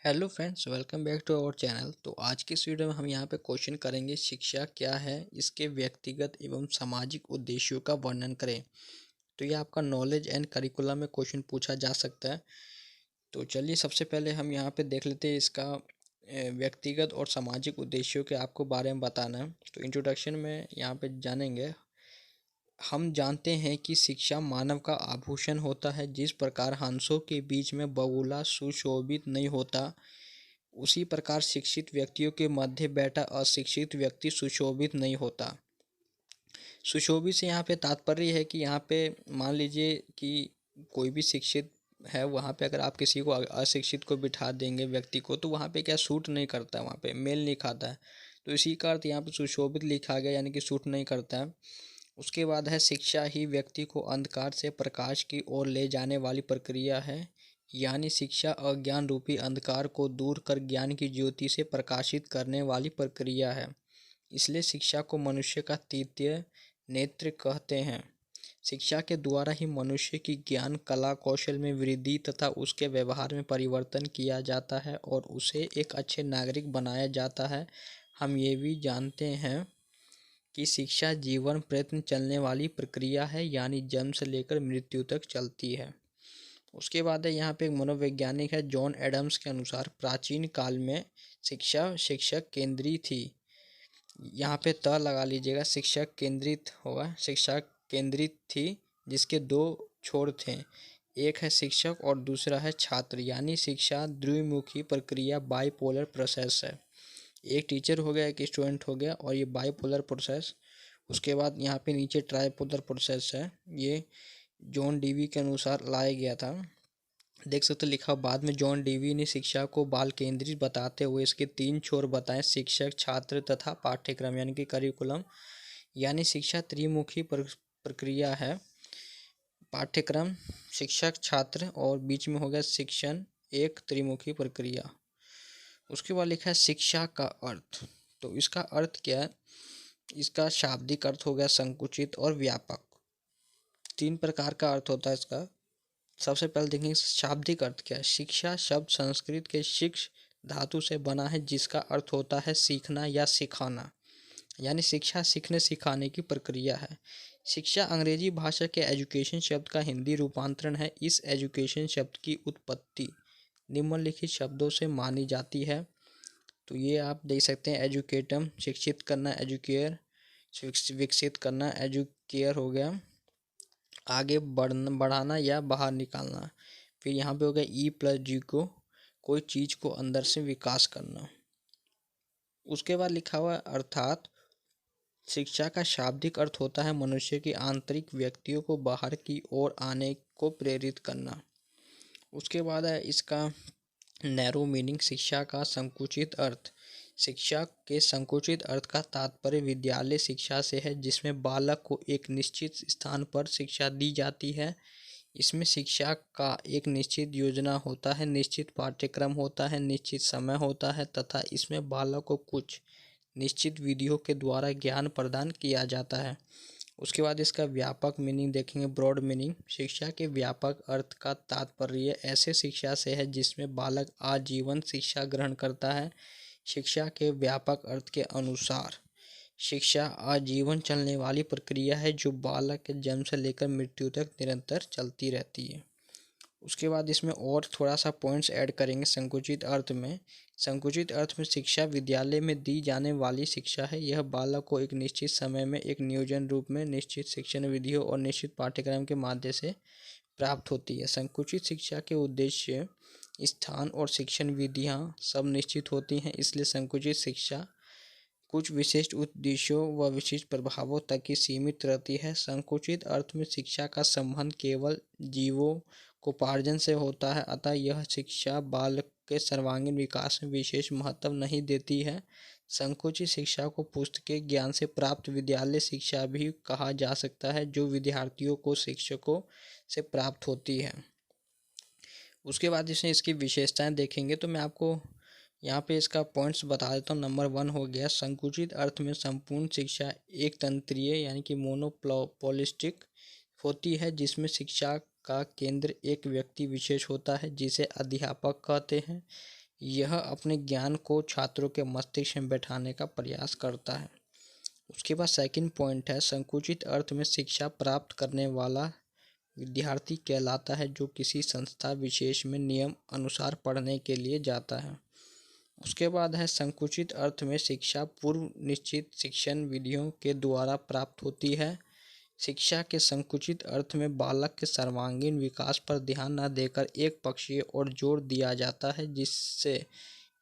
Hello friends, welcome back to our channel. तो आज की इस वीडियो में हम यहाँ पे क्वेश्चन करेंगे शिक्षा क्या है, इसके व्यक्तिगत एवं सामाजिक उद्देश्यों का वर्णन करें। तो ये आपका नॉलेज एंड करिकुलम में क्वेश्चन पूछा जा सकता है। तो चलिए सबसे पहले हम यहाँ पे देख लेते हैं इसका व्यक्तिगत और सामाजिक उद्देश्यों के आपको बारे में बताना है। तो इंट्रोडक्शन में यहाँ पे जानेंगे। हम जानते हैं कि शिक्षा मानव का आभूषण होता है। जिस प्रकार हंसों के बीच में बगुला सुशोभित नहीं होता, उसी प्रकार शिक्षित व्यक्तियों के मध्य बैठा अशिक्षित व्यक्ति सुशोभित नहीं होता। सुशोभित से यहाँ पे तात्पर्य है कि यहाँ पे मान लीजिए कि कोई भी शिक्षित है, वहाँ पे अगर आप किसी को अशिक्षित को बिठा देंगे व्यक्ति को, तो वहाँ पे क्या सूट नहीं करता है, वहाँ पे मेल नहीं खाता है। तो इसी का अर्थ यहाँ पे सुशोभित लिखा गया, यानी कि सूट नहीं करता है। उसके बाद है शिक्षा ही व्यक्ति को अंधकार से प्रकाश की ओर ले जाने वाली प्रक्रिया है। यानी शिक्षा अज्ञान रूपी अंधकार को दूर कर ज्ञान की ज्योति से प्रकाशित करने वाली प्रक्रिया है। इसलिए शिक्षा को मनुष्य का तृतीय नेत्र कहते हैं। शिक्षा के द्वारा ही मनुष्य की ज्ञान कला कौशल में वृद्धि तथा उसके व्यवहार में परिवर्तन किया जाता है और उसे एक अच्छे नागरिक बनाया जाता है। हम ये भी जानते हैं कि शिक्षा जीवन प्रयत्न चलने वाली प्रक्रिया है, यानी जन्म से लेकर मृत्यु तक चलती है। उसके बाद है यहाँ पे एक मनोवैज्ञानिक है, जॉन एडम्स के अनुसार प्राचीन काल में शिक्षा शिक्षक केंद्रित थी। यहाँ पे त लगा लीजिएगा, शिक्षक केंद्रित होगा, शिक्षा केंद्रित थी, जिसके दो छोर थे। एक है शिक्षक और दूसरा है छात्र, यानी शिक्षा द्विमुखी प्रक्रिया बाइपोलर प्रोसेस है। एक टीचर हो गया, एक स्टूडेंट हो गया, और ये बाइपोलर प्रोसेस। उसके बाद यहाँ पे नीचे ट्राइपोलर प्रोसेस है, ये जॉन डीवी के अनुसार लाया गया था। देख सकते लिखा बाद में जॉन डीवी ने शिक्षा को बाल केंद्रित बताते हुए इसके तीन छोर बताएं: शिक्षक, छात्र तथा पाठ्यक्रम, यानी कि करिकुलम। यानी शिक्षा त्रिमुखी प्रक्रिया है, पाठ्यक्रम, शिक्षक, छात्र और बीच में हो गया शिक्षण, एक त्रिमुखी प्रक्रिया। उसके बाद लिखा है शिक्षा का अर्थ। तो इसका अर्थ क्या है? इसका शाब्दिक अर्थ हो गया संकुचित और व्यापक। तीन प्रकार का अर्थ होता है इसका। सबसे पहले देखेंगे शाब्दिक अर्थ क्या है। शिक्षा शब्द संस्कृत के शिक्ष धातु से बना है, जिसका अर्थ होता है सीखना या सिखाना। यानी शिक्षा सीखने सिखाने की प्रक्रिया है। शिक्षा अंग्रेजी भाषा के एजुकेशन शब्द का हिंदी रूपांतरण है। इस एजुकेशन शब्द की उत्पत्ति निम्नलिखित शब्दों से मानी जाती है। तो ये आप देख सकते हैं, एजुकेटम शिक्षित करना, एजुकेयर विकसित करना, एजुकेयर हो गया आगे बढ़ाना या बाहर निकालना। फिर यहाँ पे हो गया ई प्लस जी को, कोई चीज़ को अंदर से विकास करना। उसके बाद लिखा हुआ है अर्थात शिक्षा का शाब्दिक अर्थ होता है मनुष्य की आंतरिक व्यक्तियों को बाहर की ओर आने को प्रेरित करना। उसके बाद है इसका नैरो मीनिंग, शिक्षा का संकुचित अर्थ। शिक्षा के संकुचित अर्थ का तात्पर्य विद्यालय शिक्षा से है, जिसमें बालक को एक निश्चित स्थान पर शिक्षा दी जाती है। इसमें शिक्षा का एक निश्चित योजना होता है, निश्चित पाठ्यक्रम होता है, निश्चित समय होता है तथा इसमें बालक को कुछ निश्चित विधियों के द्वारा ज्ञान प्रदान किया जाता है। उसके बाद इसका व्यापक मीनिंग देखेंगे, ब्रॉड मीनिंग। शिक्षा के व्यापक अर्थ का तात्पर्य ऐसे शिक्षा से है जिसमें बालक आजीवन शिक्षा ग्रहण करता है। शिक्षा के व्यापक अर्थ के अनुसार शिक्षा आजीवन चलने वाली प्रक्रिया है, जो बालक के जन्म से लेकर मृत्यु तक निरंतर चलती रहती है। उसके बाद इसमें और थोड़ा सा पॉइंट्स ऐड करेंगे संकुचित अर्थ में। संकुचित अर्थ में शिक्षा विद्यालय में दी जाने वाली शिक्षा है। यह बालक को एक निश्चित समय में एक नियोजन रूप में निश्चित शिक्षण विधियों और निश्चित पाठ्यक्रम के माध्यम से प्राप्त होती है। संकुचित शिक्षा के उद्देश्य, स्थान और शिक्षण विधियाँ सब निश्चित होती हैं। इसलिए संकुचित शिक्षा कुछ विशिष्ट उद्देश्यों व विशिष्ट प्रभावों तक ही सीमित रहती है। संकुचित अर्थ में शिक्षा का संबंध केवल जीवोपार्जन से होता है, अतः यह शिक्षा बालक के सर्वांगीण विकास में विशेष महत्व नहीं देती है। संकुचित शिक्षा को पुस्तकीय ज्ञान से प्राप्त विद्यालय शिक्षा भी कहा जा सकता है, जो विद्यार्थियों को शिक्षकों से प्राप्त होती है। उसके बाद इसमें इसकी विशेषताएं देखेंगे, तो मैं आपको यहाँ पे इसका पॉइंट्स बता देता हूँ। नंबर 1 हो गया, संकुचित अर्थ में संपूर्ण शिक्षा एक तंत्रीय यानी कि मोनोपोलिस्टिक होती है, जिसमें शिक्षा का केंद्र एक व्यक्ति विशेष होता है, जिसे अध्यापक कहते हैं। यह अपने ज्ञान को छात्रों के मस्तिष्क में बैठाने का प्रयास करता है। उसके बाद सेकंड पॉइंट है, संकुचित अर्थ में शिक्षा प्राप्त करने वाला विद्यार्थी कहलाता है जो किसी संस्था विशेष में नियम अनुसार पढ़ने के लिए जाता है। उसके बाद है, संकुचित अर्थ में शिक्षा पूर्व निश्चित शिक्षण विधियों के द्वारा प्राप्त होती है। शिक्षा के संकुचित अर्थ में बालक के सर्वांगीण विकास पर ध्यान न देकर एक पक्षीय और जोर दिया जाता है, जिससे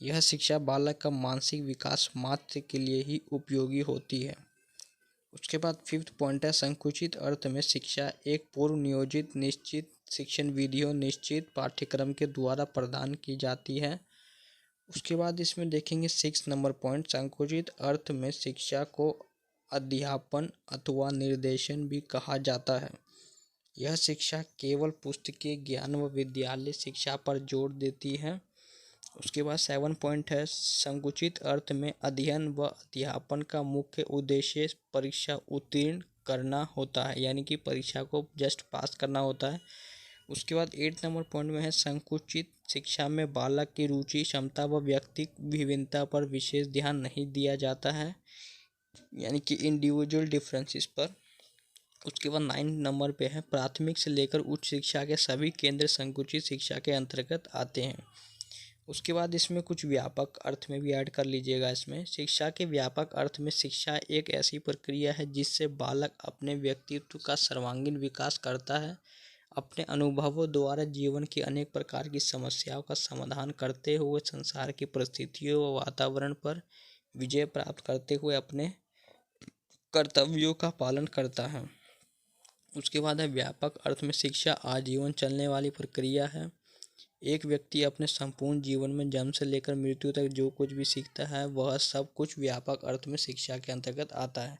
यह शिक्षा बालक का मानसिक विकास मात्र के लिए ही उपयोगी होती है। उसके बाद फिफ्थ पॉइंट है, संकुचित अर्थ में शिक्षा एक पूर्व नियोजित निश्चित शिक्षण विधियों निश्चित पाठ्यक्रम के द्वारा प्रदान की जाती है। उसके बाद इसमें देखेंगे 6 नंबर पॉइंट, संकुचित अर्थ में शिक्षा को अध्यापन अथवा निर्देशन भी कहा जाता है। यह शिक्षा केवल पुस्तकीय ज्ञान व विद्यालय शिक्षा पर जोर देती है। उसके बाद 7 पॉइंट है, संकुचित अर्थ में अध्ययन व अध्यापन का मुख्य उद्देश्य परीक्षा उत्तीर्ण करना होता है, यानी कि परीक्षा को जस्ट पास करना होता है। उसके बाद 8 नंबर पॉइंट में है, संकुचित शिक्षा में बालक की रुचि क्षमता व व्यक्तिगत विभिन्नता पर विशेष ध्यान नहीं दिया जाता है, यानी कि इंडिविजुअल डिफरेंसेस पर। उसके बाद 9 नंबर पे है, प्राथमिक से लेकर उच्च शिक्षा के सभी केंद्र संकुचित शिक्षा के अंतर्गत आते हैं। उसके बाद इसमें कुछ व्यापक अर्थ में भी ऐड कर लीजिएगा। इसमें शिक्षा के व्यापक अर्थ में शिक्षा एक ऐसी प्रक्रिया है जिससे बालक अपने व्यक्तित्व का सर्वांगीण विकास करता है, अपने अनुभवों द्वारा जीवन की अनेक प्रकार की समस्याओं का समाधान करते हुए संसार की परिस्थितियों व वातावरण पर विजय प्राप्त करते हुए अपने कर्तव्यों का पालन करता है। उसके बाद है, व्यापक अर्थ में शिक्षा आजीवन चलने वाली प्रक्रिया है। एक व्यक्ति अपने संपूर्ण जीवन में जन्म से लेकर मृत्यु तक जो कुछ भी सीखता है वह सब कुछ व्यापक अर्थ में शिक्षा के अंतर्गत आता है।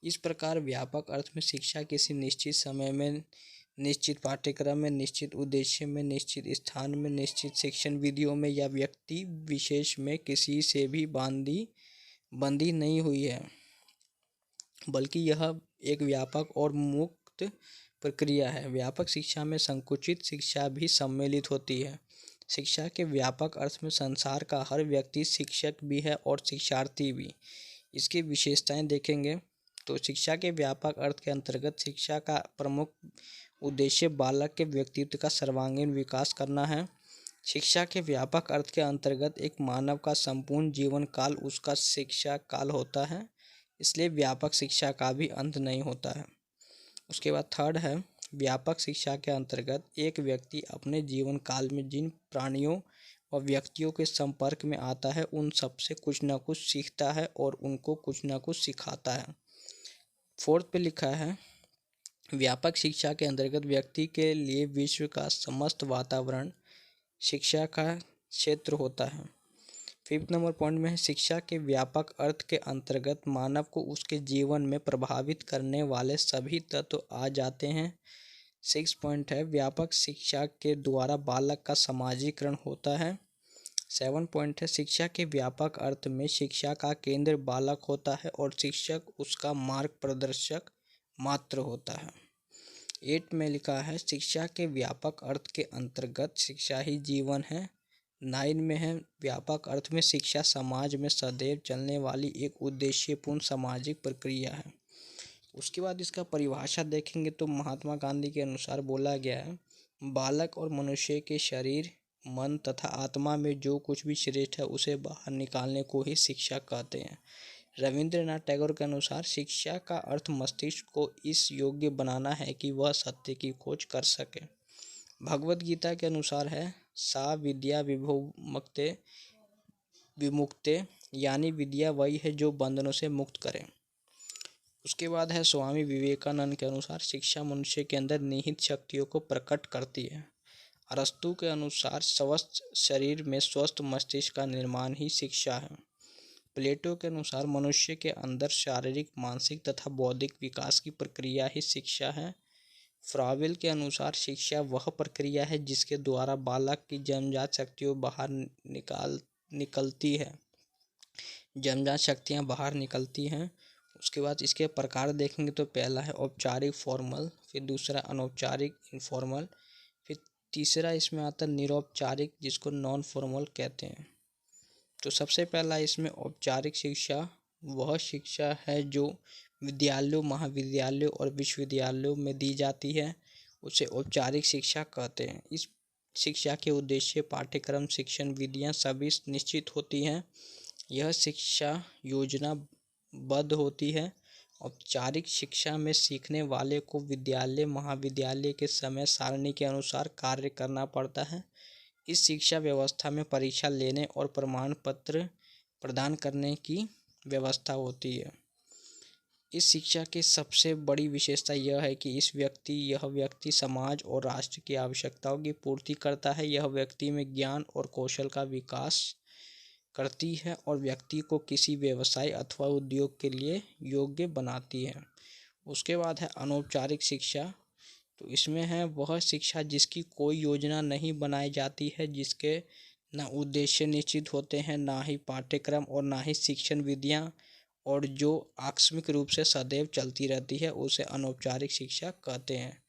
इस प्रकार व्यापक अर्थ में शिक्षा किसी निश्चित समय में, निश्चित पाठ्यक्रम में, निश्चित उद्देश्य में, निश्चित स्थान में, निश्चित शिक्षण विधियों में या व्यक्ति विशेष में किसी से भी बंधी नहीं हुई है, बल्कि यह एक व्यापक और मुक्त प्रक्रिया है। व्यापक शिक्षा में संकुचित शिक्षा भी सम्मिलित होती है। शिक्षा के व्यापक अर्थ में संसार का हर व्यक्ति शिक्षक भी है और शिक्षार्थी भी। इसकी विशेषताएं देखेंगे तो शिक्षा के व्यापक अर्थ के अंतर्गत शिक्षा का प्रमुख उद्देश्य बालक के व्यक्तित्व का सर्वांगीण विकास करना है। शिक्षा के व्यापक अर्थ के अंतर्गत एक मानव का संपूर्ण जीवन काल उसका शिक्षा काल होता है, इसलिए व्यापक शिक्षा का भी अंत नहीं होता है। उसके बाद थर्ड है, व्यापक शिक्षा के अंतर्गत एक व्यक्ति अपने जीवन काल में जिन प्राणियों व व्यक्तियों के संपर्क में आता है उन सबसे कुछ न कुछ सीखता है और उनको कुछ न कुछ सिखाता है। फोर्थ पे लिखा है, व्यापक शिक्षा के अंतर्गत व्यक्ति के लिए विश्व का समस्त वातावरण शिक्षा का क्षेत्र होता है। फिफ्थ नंबर पॉइंट में है, शिक्षा के व्यापक अर्थ के अंतर्गत मानव को उसके जीवन में प्रभावित करने वाले सभी तत्व आ जाते हैं। 6 पॉइंट है, व्यापक शिक्षा के द्वारा बालक का समाजीकरण होता है। 7 पॉइंट है, शिक्षा के व्यापक अर्थ में शिक्षा का केंद्र बालक होता है और शिक्षक उसका मार्ग प्रदर्शक मात्र होता है। 8 में लिखा है, शिक्षा के व्यापक अर्थ के अंतर्गत शिक्षा ही जीवन है। 9 में है, व्यापक अर्थ में शिक्षा समाज में सदैव चलने वाली एक उद्देश्यपूर्ण सामाजिक प्रक्रिया है। उसके बाद इसका परिभाषा देखेंगे तो महात्मा गांधी के अनुसार बोला गया है, बालक और मनुष्य के शरीर, मन तथा आत्मा में जो कुछ भी श्रेष्ठ है उसे बाहर निकालने को ही शिक्षा कहते हैं। रविंद्रनाथ टैगोर के अनुसार शिक्षा का अर्थ मस्तिष्क को इस योग्य बनाना है कि वह सत्य की खोज कर सके। भगवद गीता के अनुसार है, सा विद्या विमुक्ते, यानी विद्या वही है जो बंधनों से मुक्त करे। उसके बाद है, स्वामी विवेकानंद के अनुसार शिक्षा मनुष्य के अंदर निहित शक्तियों को प्रकट करती है। अरस्तु के अनुसार स्वस्थ शरीर में स्वस्थ मस्तिष्क का निर्माण ही शिक्षा है। प्लेटो के अनुसार मनुष्य के अंदर शारीरिक, मानसिक तथा बौद्धिक विकास की प्रक्रिया ही शिक्षा है। फ्राविल के अनुसार शिक्षा वह प्रक्रिया है जिसके द्वारा बालक की जन्मजात शक्तियाँ बाहर निकलती हैं। उसके बाद इसके प्रकार देखेंगे तो पहला है औपचारिक फॉर्मल, फिर दूसरा अनौपचारिक इनफॉर्मल, फिर तीसरा इसमें आता है निरौपचारिक, जिसको नॉन फॉर्मल कहते हैं। तो सबसे पहला इसमें औपचारिक शिक्षा वह शिक्षा है जो विद्यालयों, महाविद्यालयों और विश्वविद्यालयों में दी जाती है, उसे औपचारिक शिक्षा कहते हैं। इस शिक्षा के उद्देश्य, पाठ्यक्रम, शिक्षण विधियाँ सभी निश्चित होती हैं। यह शिक्षा योजनाबद्ध होती है। औपचारिक शिक्षा में सीखने वाले को विद्यालय, महाविद्यालय के समय सारणी के अनुसार कार्य करना पड़ता है। इस शिक्षा व्यवस्था में परीक्षा लेने और प्रमाण पत्र प्रदान करने की व्यवस्था होती है। इस शिक्षा की सबसे बड़ी विशेषता यह है कि यह व्यक्ति समाज और राष्ट्र की आवश्यकताओं की पूर्ति करता है। यह व्यक्ति में ज्ञान और कौशल का विकास करती है और व्यक्ति को किसी व्यवसाय अथवा उद्योग के लिए योग्य बनाती है। उसके बाद है अनौपचारिक शिक्षा। तो इसमें है वह शिक्षा जिसकी कोई योजना नहीं बनाई जाती है, जिसके ना उद्देश्य निश्चित होते हैं, ना ही पाठ्यक्रम और ना ही शिक्षण विधियाँ, और जो आकस्मिक रूप से सदैव चलती रहती है, उसे अनौपचारिक शिक्षा कहते हैं।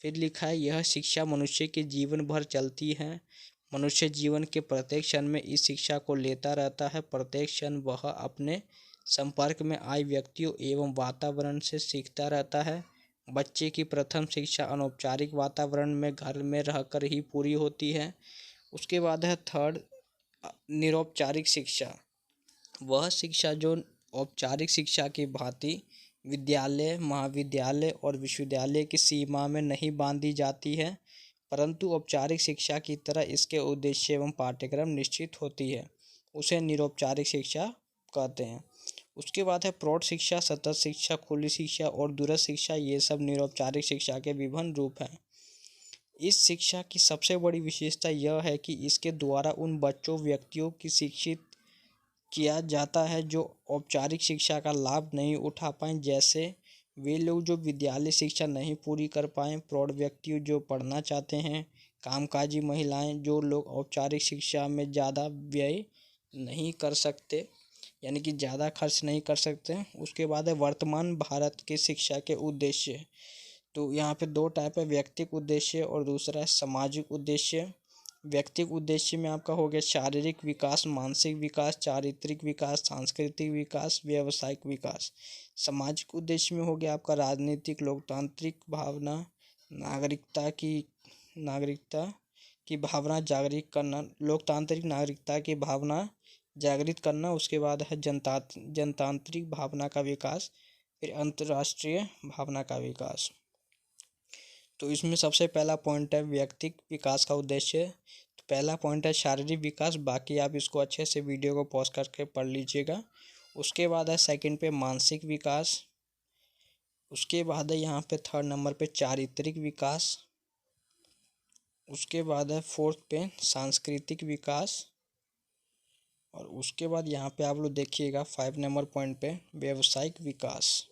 फिर लिखा है यह शिक्षा मनुष्य के जीवन भर चलती है। मनुष्य जीवन के प्रत्येक क्षण में इस शिक्षा को लेता रहता है। प्रत्येक क्षण वह अपने संपर्क में आए व्यक्तियों एवं वातावरण से सीखता रहता है। बच्चे की प्रथम शिक्षा अनौपचारिक वातावरण में घर में रहकर ही पूरी होती है। उसके बाद है थर्ड निरौपचारिक शिक्षा। वह शिक्षा जो औपचारिक शिक्षा की भांति विद्यालय, महाविद्यालय और विश्वविद्यालय की सीमा में नहीं बांधी जाती है, परंतु औपचारिक शिक्षा की तरह इसके उद्देश्य एवं पाठ्यक्रम निश्चित होती है, उसे निरौपचारिक शिक्षा कहते हैं। उसके बाद है प्रौढ़ शिक्षा, सतत शिक्षा, खुली शिक्षा और दूरस्थ शिक्षा। ये सब निरौपचारिक शिक्षा के विभिन्न रूप हैं। इस शिक्षा की सबसे बड़ी विशेषता यह है कि इसके द्वारा उन बच्चों, व्यक्तियों की शिक्षित किया जाता है जो औपचारिक शिक्षा का लाभ नहीं उठा पाएँ, जैसे वे लोग जो विद्यालय शिक्षा नहीं पूरी कर पाएँ, प्रौढ़ व्यक्ति जो पढ़ना चाहते हैं, कामकाजी महिलाएं, जो लोग औपचारिक शिक्षा में ज़्यादा व्यय नहीं कर सकते, यानी कि ज़्यादा खर्च नहीं कर सकते। उसके बाद है वर्तमान भारत के शिक्षा के उद्देश्य। तो यहाँ पे दो टाइप है, व्यक्तिगत उद्देश्य और दूसरा है सामाजिक उद्देश्य। व्यक्तिगत उद्देश्य में आपका हो गया शारीरिक विकास, मानसिक विकास, चारित्रिक विकास, सांस्कृतिक विकास, व्यावसायिक विकास। सामाजिक उद्देश्य में हो गया आपका राजनीतिक, लोकतांत्रिक भावना, नागरिकता की भावना जागृत करना, लोकतांत्रिक नागरिकता की भावना जागृत करना। उसके बाद है जनतांत्रिक भावना का विकास, फिर अंतर्राष्ट्रीय भावना का विकास। तो इसमें सबसे पहला पॉइंट है व्यक्तिगत विकास का उद्देश्य। तो पहला पॉइंट है शारीरिक विकास, बाकी आप इसको अच्छे से वीडियो को पॉज करके पढ़ लीजिएगा। उसके बाद है सेकंड पे मानसिक विकास। उसके बाद है यहाँ पे थर्ड नंबर पे चारित्रिक विकास। उसके बाद है फोर्थ पे सांस्कृतिक विकास। और उसके बाद यहाँ पे आप लोग देखिएगा 5 नंबर पॉइंट पे व्यावसायिक विकास।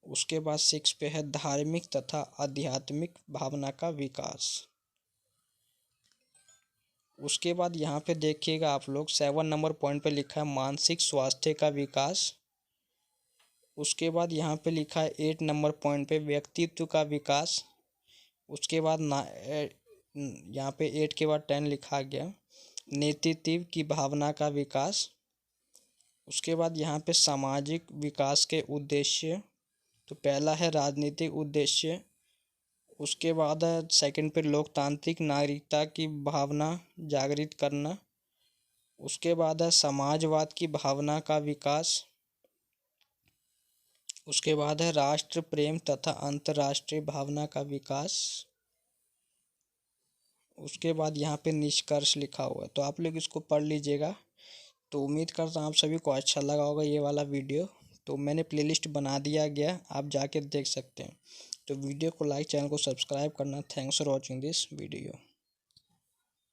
उसके बाद 6 पे है धार्मिक तथा आध्यात्मिक भावना का विकास। उसके बाद यहाँ पे देखिएगा आप लोग 7 नंबर पॉइंट पे लिखा है मानसिक स्वास्थ्य का विकास। उसके बाद यहाँ पे लिखा है 8 नंबर पॉइंट पे व्यक्तित्व का विकास। उसके बाद यहाँ पे 8 के बाद 10 लिखा गया नेतृत्व की भावना का विकास। उसके बाद यहाँ पे सामाजिक विकास के उद्देश्य। तो पहला है राजनीतिक उद्देश्य। उसके बाद है सेकंड पे लोकतांत्रिक नागरिकता की भावना जागृत करना। उसके बाद है समाजवाद की भावना का विकास। उसके बाद है राष्ट्र प्रेम तथा अंतर्राष्ट्रीय भावना का विकास। उसके बाद यहाँ पे निष्कर्ष लिखा हुआ है, तो आप लोग इसको पढ़ लीजिएगा। तो उम्मीद करता हूँ आप सभी को अच्छा लगा होगा ये वाला वीडियो। तो मैंने प्लेलिस्ट बना दिया गया, आप जाके देख सकते हैं। तो वीडियो को लाइक, चैनल को सब्सक्राइब करना। Thanks for watching this video.